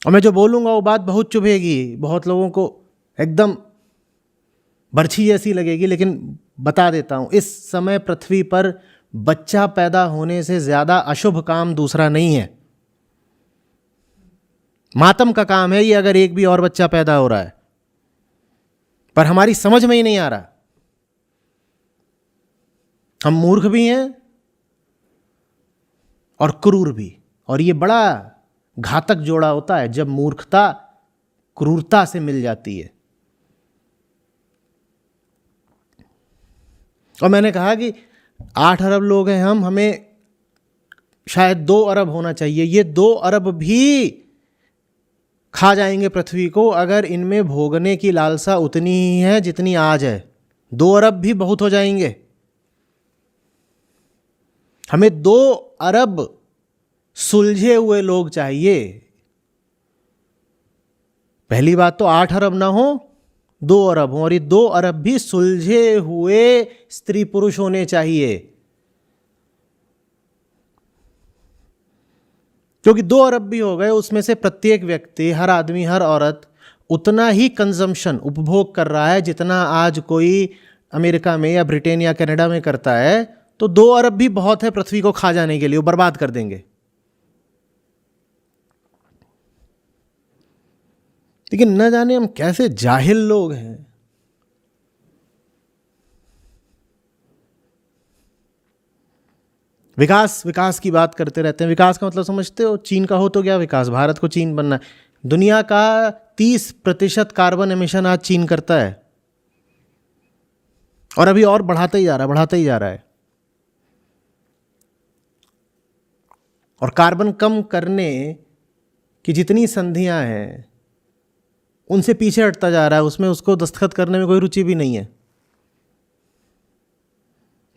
और मैं जो बोलूँगा वो बात बहुत चुभेगी, बहुत लोगों को एकदम बर्छी जैसी लगेगी, लेकिन बता देता हूँ, इस समय पृथ्वी पर बच्चा पैदा होने से ज़्यादा अशुभ काम दूसरा नहीं है। मातम का काम है ये अगर एक भी और बच्चा पैदा हो रहा है, पर हमारी समझ में ही नहीं आ रहा। हम मूर्ख भी हैं और क्रूर भी, और ये बड़ा घातक जोड़ा होता है जब मूर्खता क्रूरता से मिल जाती है। और मैंने कहा कि 8 अरब लोग हैं हम, हमें शायद 2 अरब होना चाहिए। ये 2 अरब भी खा जाएंगे पृथ्वी को अगर इनमें भोगने की लालसा उतनी ही है जितनी आज है। 2 अरब भी बहुत हो जाएंगे। हमें 2 अरब सुलझे हुए लोग चाहिए। पहली बात तो 8 अरब ना हो, 2 अरब हो, और ये 2 अरब भी सुलझे हुए स्त्री पुरुष होने चाहिए, क्योंकि 2 अरब भी हो गए, उसमें से प्रत्येक व्यक्ति, हर आदमी, हर औरत उतना ही कंजम्पशन, उपभोग कर रहा है जितना आज कोई अमेरिका में या ब्रिटेन या कनाडा में करता है। तो 2 अरब भी बहुत है पृथ्वी को खा जाने के लिए, वो बर्बाद कर देंगे। लेकिन न जाने हम कैसे जाहिल लोग हैं। विकास विकास की बात करते रहते हैं। विकास का मतलब समझते हो? चीन का हो तो क्या विकास, भारत को चीन बनना है। दुनिया का 30% कार्बन एमिशन आज चीन करता है, और अभी और बढ़ाता ही जा रहा है, बढ़ाता ही जा रहा है। और कार्बन कम करने की जितनी संधियां हैं उनसे पीछे हटता जा रहा है, उसमें उसको दस्तखत करने में कोई रुचि भी नहीं है।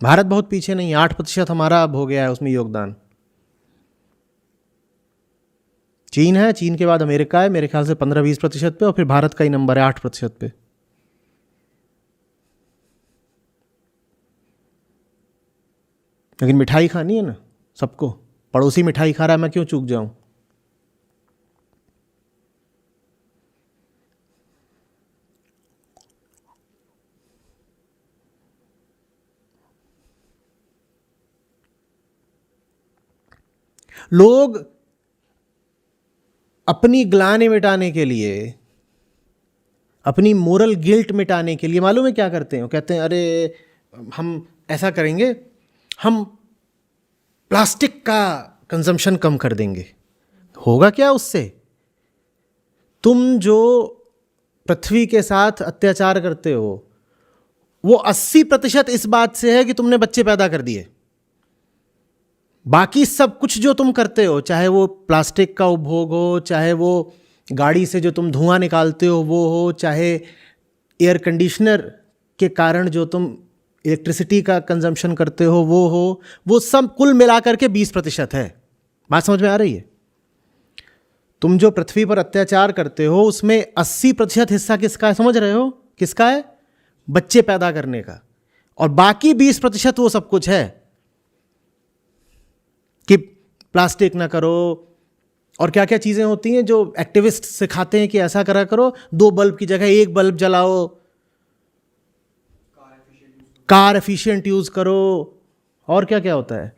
भारत बहुत पीछे नहीं है, 8% हमारा अब हो गया है उसमें योगदान। चीन है, चीन के बाद अमेरिका है, मेरे ख्याल से 15-20% पे, और फिर भारत का ही नंबर है 8% पे। लेकिन मिठाई खानी है ना सबको, पड़ोसी मिठाई खा रहा है, मैं क्यों चूक जाऊं? लोग अपनी ग्लानि मिटाने के लिए, अपनी मोरल गिल्ट मिटाने के लिए, मालूम है क्या करते हैं? कहते हैं अरे हम ऐसा करेंगे, हम प्लास्टिक का कंजम्पशन कम कर देंगे। होगा क्या उससे? तुम जो पृथ्वी के साथ अत्याचार करते हो वो 80% इस बात से है कि तुमने बच्चे पैदा कर दिए। बाकी सब कुछ जो तुम करते हो, चाहे वो प्लास्टिक का उपभोग हो, चाहे वो गाड़ी से जो तुम धुआं निकालते हो वो हो, चाहे एयर कंडीशनर के कारण जो तुम इलेक्ट्रिसिटी का कंजम्पशन करते हो वो हो, वो सब कुल मिलाकर के 20% है। बात समझ में आ रही है? तुम जो पृथ्वी पर अत्याचार करते हो उसमें 80% हिस्सा किसका है, समझ रहे हो? किसका है? बच्चे पैदा करने का। और बाकी 20% वो सब कुछ है कि प्लास्टिक ना करो, और क्या क्या चीज़ें होती हैं जो एक्टिविस्ट सिखाते हैं कि ऐसा करा करो, 2 बल्ब की जगह 1 बल्ब जलाओ, कार एफिशिएंट यूज़ करो, और क्या क्या होता है?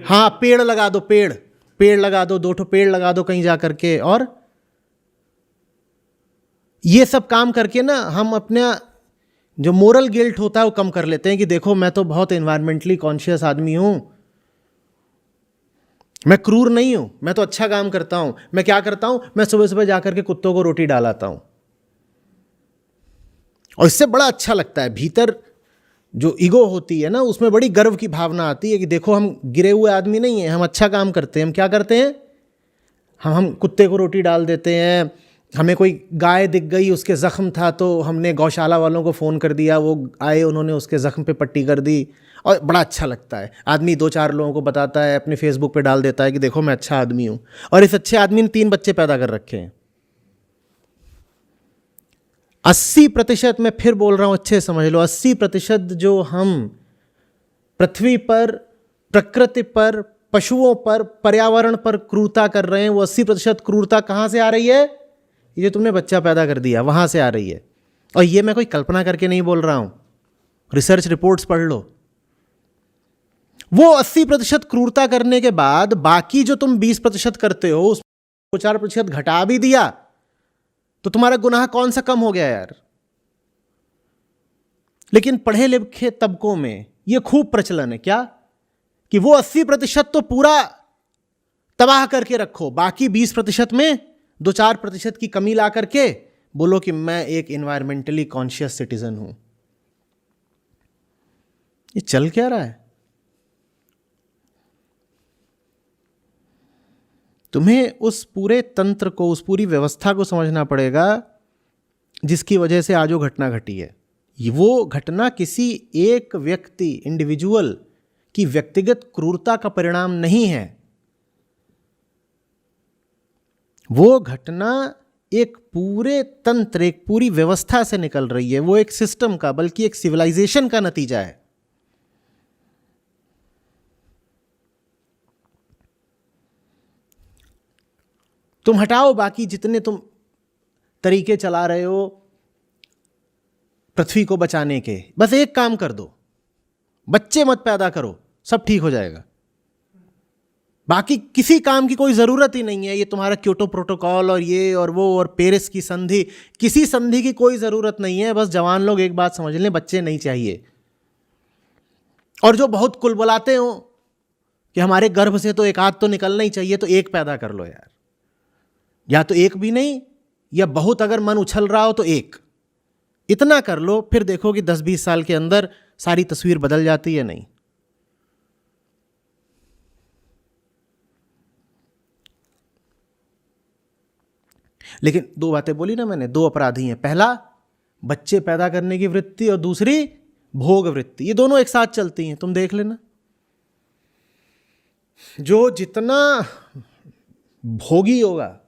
हाँ, पेड़ लगा दो, पेड़ लगा दो, 2 पेड़ लगा दो कहीं जा करके। और ये सब काम करके ना हम अपना जो मोरल गिल्ट होता है वो कम कर लेते हैं कि देखो मैं तो बहुत एनवायरमेंटली कॉन्शियस आदमी हूँ, मैं क्रूर नहीं हूँ, मैं तो अच्छा काम करता हूँ। मैं क्या करता हूँ? मैं सुबह सुबह जाकर के कुत्तों को रोटी डालाता हूँ, और इससे बड़ा अच्छा लगता है। भीतर जो ईगो होती है ना, उसमें बड़ी गर्व की भावना आती है कि देखो हम गिरे हुए आदमी नहीं हैं, हम अच्छा काम करते हैं। हम क्या करते हैं? हम कुत्ते को रोटी डाल देते हैं। हमें कोई गाय दिख गई, उसके ज़ख्म था तो हमने गौशाला वालों को फ़ोन कर दिया, वो आए, उन्होंने उसके ज़ख्म पे पट्टी कर दी, और बड़ा अच्छा लगता है। आदमी 2-4 लोगों को बताता है, अपने फेसबुक पे डाल देता है कि देखो मैं अच्छा आदमी हूँ, और इस अच्छे आदमी ने 3 बच्चे पैदा कर रखे हैं। 80%, मैं फिर बोल रहा हूँ, अच्छे समझ लो, 80% जो हम पृथ्वी पर, प्रकृति पर, पशुओं पर, पर्यावरण पर क्रूरता कर रहे हैं, वो 80% क्रूरता कहाँ से आ रही है? ये तुमने बच्चा पैदा कर दिया, वहाँ से आ रही है। और ये मैं कोई कल्पना करके नहीं बोल रहा हूँ, रिसर्च रिपोर्ट्स पढ़ लो। वो 80% क्रूरता करने के बाद बाकी जो तुम 20% करते हो, उसको 4% घटा भी दिया, तो तुम्हारा गुनाह कौन सा कम हो गया यार? लेकिन पढ़े लिखे तबकों में ये खूब प्रचलन है क्या, कि वो 80% तो पूरा तबाह करके रखो, बाकी 20% में 2-4% की कमी ला करके बोलो कि मैं एक इन्वायरमेंटली कॉन्शियस सिटीजन हूं। ये चल क्या रहा है? तुम्हें उस पूरे तंत्र को, उस पूरी व्यवस्था को समझना पड़ेगा जिसकी वजह से आज वो घटना घटी है। वो घटना किसी एक व्यक्ति, इंडिविजुअल की व्यक्तिगत क्रूरता का परिणाम नहीं है। वो घटना एक पूरे तंत्र, एक पूरी व्यवस्था से निकल रही है। वो एक सिस्टम का, बल्कि एक सिविलाइजेशन का नतीजा है। तुम हटाओ बाकी जितने तुम तरीके चला रहे हो पृथ्वी को बचाने के, बस एक काम कर दो, बच्चे मत पैदा करो, सब ठीक हो जाएगा। बाकी किसी काम की कोई ज़रूरत ही नहीं है। ये तुम्हारा क्योटो प्रोटोकॉल और ये और वो और पेरिस की संधि, किसी संधि की कोई ज़रूरत नहीं है। बस जवान लोग एक बात समझ लें, बच्चे नहीं चाहिए। और जो बहुत कुलबुलाते हो कि हमारे गर्भ से तो एक आध तो निकलना ही चाहिए, तो एक पैदा कर लो यार, या तो एक भी नहीं, या बहुत अगर मन उछल रहा हो तो एक, इतना कर लो। फिर देखो कि 10-20 साल के अंदर सारी तस्वीर बदल जाती है। नहीं, लेकिन दो बातें बोली ना मैंने, दो अपराधी हैं। पहला बच्चे पैदा करने की वृत्ति, और दूसरी भोग वृत्ति। ये दोनों एक साथ चलती हैं, तुम देख लेना। जो जितना भोगी होगा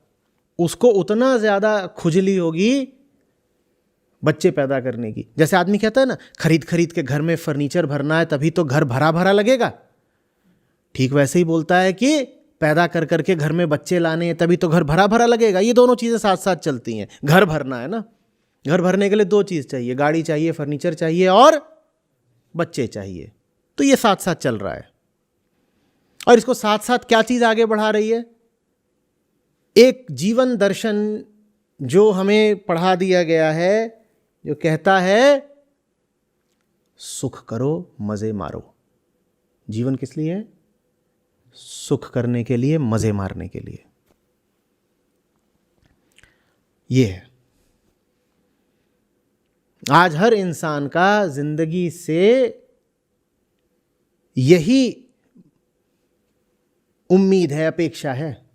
उसको उतना ज्यादा खुजली होगी बच्चे पैदा करने की। जैसे आदमी कहता है ना, खरीद खरीद के घर में फर्नीचर भरना है तभी तो घर भरा भरा लगेगा, ठीक वैसे ही बोलता है कि पैदा कर करके घर में बच्चे लाने हैं तभी तो घर भरा भरा लगेगा। ये दोनों चीज़ें साथ साथ चलती हैं। घर भरना है ना, घर भरने के लिए दो चीज़ चाहिए, गाड़ी चाहिए, फर्नीचर चाहिए और बच्चे चाहिए। तो ये साथ साथ चल रहा है। और इसको साथ साथ क्या चीज़ आगे बढ़ा रही है? एक जीवन दर्शन जो हमें पढ़ा दिया गया है, जो कहता है सुख करो मज़े मारो। जीवन किस लिए है? सुख करने के लिए, मज़े मारने के लिए। ये है आज हर इंसान का जिंदगी से यही उम्मीद है, अपेक्षा है।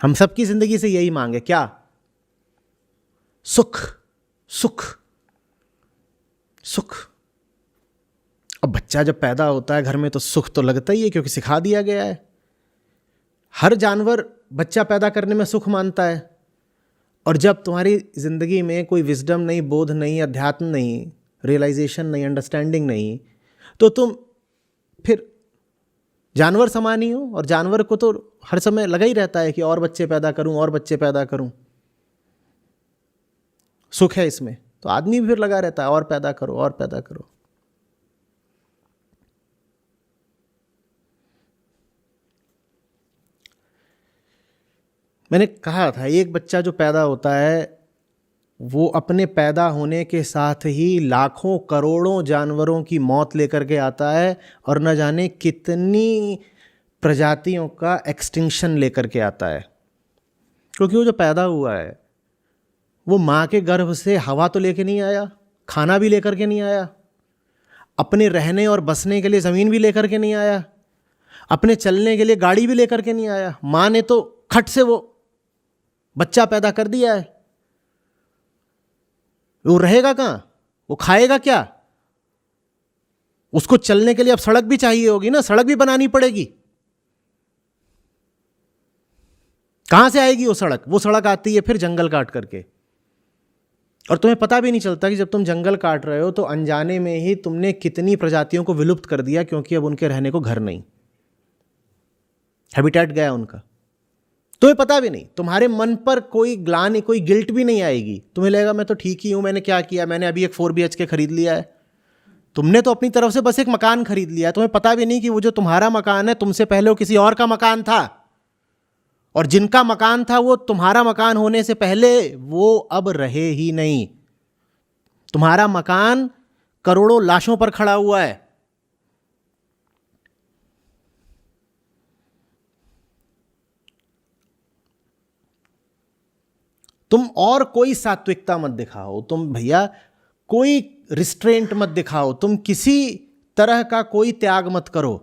हम सबकी जिंदगी से यही मांगे क्या? सुख, सुख, सुख। अब बच्चा जब पैदा होता है घर में तो सुख तो लगता ही है, क्योंकि सिखा दिया गया है। हर जानवर बच्चा पैदा करने में सुख मानता है। और जब तुम्हारी जिंदगी में कोई विजडम नहीं, बोध नहीं, अध्यात्म नहीं, रियलाइजेशन नहीं, अंडरस्टैंडिंग नहीं, तो तुम फिर जानवर समान ही हो। और जानवर को तो हर समय लगा ही रहता है कि और बच्चे पैदा करूं, और बच्चे पैदा करूं, सुख है इसमें। तो आदमी भी फिर लगा रहता है और पैदा करो, और पैदा करो। मैंने कहा था एक बच्चा जो पैदा होता है वो अपने पैदा होने के साथ ही लाखों करोड़ों जानवरों की मौत लेकर के आता है, और न जाने कितनी प्रजातियों का एक्सटिंक्शन लेकर के आता है। क्योंकि वो जो पैदा हुआ है वो माँ के गर्भ से हवा तो लेके नहीं आया, खाना भी लेकर के नहीं आया, अपने रहने और बसने के लिए ज़मीन भी लेकर के नहीं आया, अपने चलने के लिए गाड़ी भी लेकर के नहीं आया। माँ ने तो खट से वो बच्चा पैदा कर दिया है। वो रहेगा कहाँ? वो खाएगा क्या? उसको चलने के लिए अब सड़क भी चाहिए होगी ना, सड़क भी बनानी पड़ेगी। कहां से आएगी वो सड़क? वो सड़क आती है फिर जंगल काट करके, और तुम्हें पता भी नहीं चलता कि जब तुम जंगल काट रहे हो तो अनजाने में ही तुमने कितनी प्रजातियों को विलुप्त कर दिया, क्योंकि अब उनके रहने को घर नहीं, हैबिटेट गया उनका। तुम्हें पता भी नहीं, तुम्हारे मन पर कोई ग्लानि, कोई गिल्ट भी नहीं आएगी। तुम्हें लगेगा मैं तो ठीक ही हूं, मैंने क्या किया, मैंने अभी एक 4 BHK खरीद लिया है। तुमने तो अपनी तरफ से बस एक मकान खरीद लिया, तुम्हें पता भी नहीं कि वो जो तुम्हारा मकान है तुमसे पहले वो किसी और का मकान था, और जिनका मकान था वो तुम्हारा मकान होने से पहले वो अब रहे ही नहीं। तुम्हारा मकान करोड़ों लाशों पर खड़ा हुआ है। तुम और कोई सात्विकता मत दिखाओ, तुम भैया कोई रिस्ट्रेंट मत दिखाओ, तुम किसी तरह का कोई त्याग मत करो,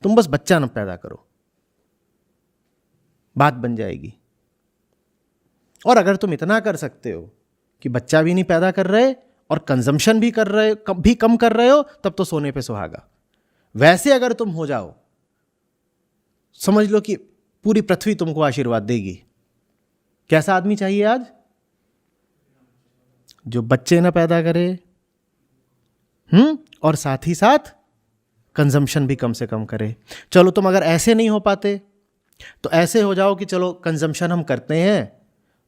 तुम बस बच्चा न पैदा करो, बात बन जाएगी। और अगर तुम इतना कर सकते हो कि बच्चा भी नहीं पैदा कर रहे और कंजम्पशन भी कर रहे, भी कम कर रहे हो, तब तो सोने पे सुहागा। वैसे अगर तुम हो जाओ, समझ लो कि पूरी पृथ्वी तुमको आशीर्वाद देगी। कैसा आदमी चाहिए आज? जो बच्चे ना पैदा करे, और साथ ही साथ कंजम्पशन भी कम से कम करे। चलो तुम अगर ऐसे नहीं हो पाते तो ऐसे हो जाओ कि चलो कंजम्पशन हम करते हैं,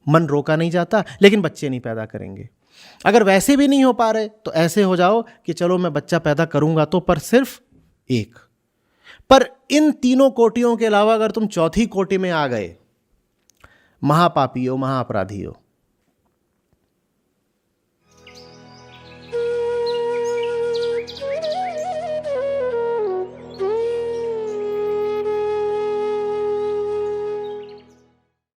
मन रोका नहीं जाता, लेकिन बच्चे नहीं पैदा करेंगे। अगर वैसे भी नहीं हो पा रहे तो ऐसे हो जाओ कि चलो मैं बच्चा पैदा करूंगा तो पर सिर्फ एक। पर इन तीनों कोटियों के अलावा अगर तुम चौथी कोटि में आ गए, महापापी हो, महाअपराधी हो,